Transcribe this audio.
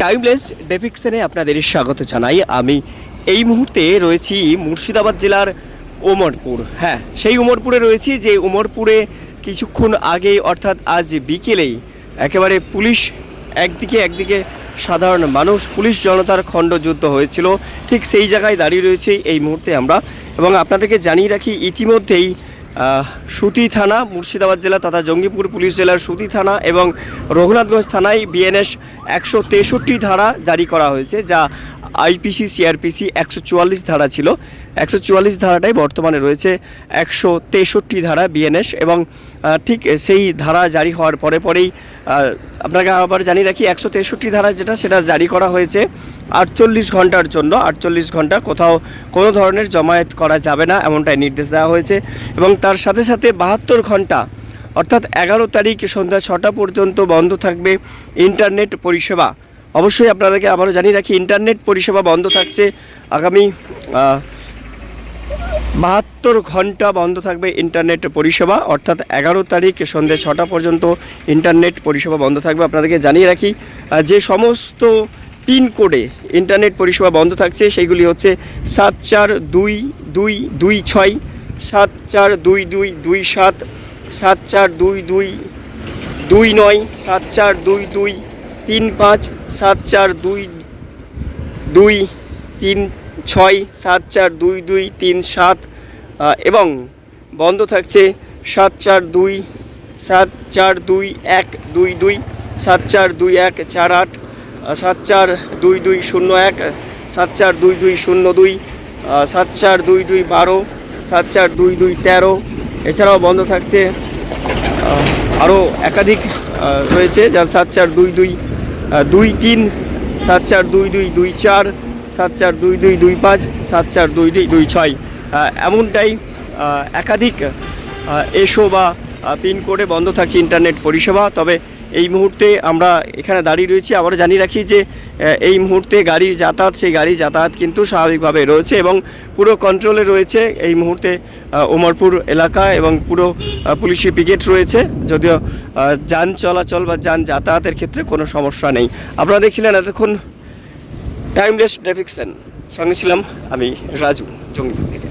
Timeless ডেফিকশনে আপনাদের স্বাগত জানাই। আমি এই মুহূর্তে রয়েছি মুর্শিদাবাদ জেলার উমরপুর। হ্যাঁ, সেই উমরপুরে রয়েছি, যে উমরপুরে কিছুক্ষণ আগে অর্থাৎ আজ বিকেলেই একেবারে পুলিশ একদিকে সাধারণ মানুষ, পুলিশ জনতার খণ্ডযুদ্ধ হয়েছিল। ঠিক সেই জায়গায় দাঁড়িয়ে রয়েছে এই মুহূর্তে আমরা। এবং আপনাদেরকে জানিয়ে রাখি, ইতিমধ্যেই সুতি থানা, মুর্শিদাবাদ জেলা তথা জঙ্গিপুর পুলিশ জেলার সুতি থানা এবং রঘুনাথগঞ্জ থানায় বিএনএস 163 ধারা জারি করা হয়েছে, যা আইপিসি সিআরপিসি 144 ধারা ছিল। 144 ধারাটাই বর্তমানে রয়েছে 163 ধারা বিএনএস। এবং ঠিক সেই ধারা জারি হওয়ার পরেই আপনাকে আবার জানিয়ে রাখি, 163 ধারা সেটা জারি করা হয়েছে 48 ঘন্টার জন্য। 48 ঘন্টা কোথাও কোনো ধরনের জমায়েত করা যাবে না, এমনটাই নির্দেশ দেওয়া হয়েছে। এবং তার সাথে 72 ঘন্টা অর্থাৎ 11 তারিখ সন্ধ্যা 6টা পর্যন্ত বন্ধ থাকবে ইন্টারনেট পরিষেবা। অবশ্যই আপনাদেরকে আবারও জানিয়ে রাখি, ইন্টারনেট পরিষেবা বন্ধ থাকছে আগামী 72 ঘন্টা বন্ধ থাকবে ইন্টারনেট পরিষেবা, অর্থাৎ 11 তারিখ সন্ধ্যে 6টা পর্যন্ত ইন্টারনেট পরিষেবা বন্ধ থাকবে। আপনাদেরকে জানিয়ে রাখি, যে সমস্ত পিনকোডে ইন্টারনেট পরিষেবা বন্ধ থাকছে সেইগুলি হচ্ছে 742226, 742227, 742229, 742235, 742236, 742237 এবং বন্ধ থাকছে 742122, 742148, 742201, 742202, 742212, 742213। এছাড়াও বন্ধ থাকছে আরও একাধিক রয়েছে, যার 742223, 742224, 742225, 742226 এমনটাই একাধিক এসো বা পিনকোডে বন্ধ থাকছে ইন্টারনেট পরিষেবা। তবে এই মুহূর্তে আমরা এখানে দাঁড়িয়ে রয়েছি। আবারও জানিয়ে রাখি যে এই মুহূর্তে গাড়ির যাতায়াত, সেই গাড়ির যাতায়াত কিন্তু স্বাভাবিকভাবে রয়েছে এবং পুরো কন্ট্রোলে রয়েছে এই মুহূর্তে উমরপুর এলাকা, এবং পুরো পুলিশি পিকেট রয়েছে, যদিও যান চলাচল বা যান যাতায়াতের ক্ষেত্রে কোনো সমস্যা নেই। আপনারা দেখছিলেন এতক্ষণ টাইমলেস ডেফিকশন, সঙ্গে ছিলাম আমি রাজু, জঙ্গিপুর থেকে।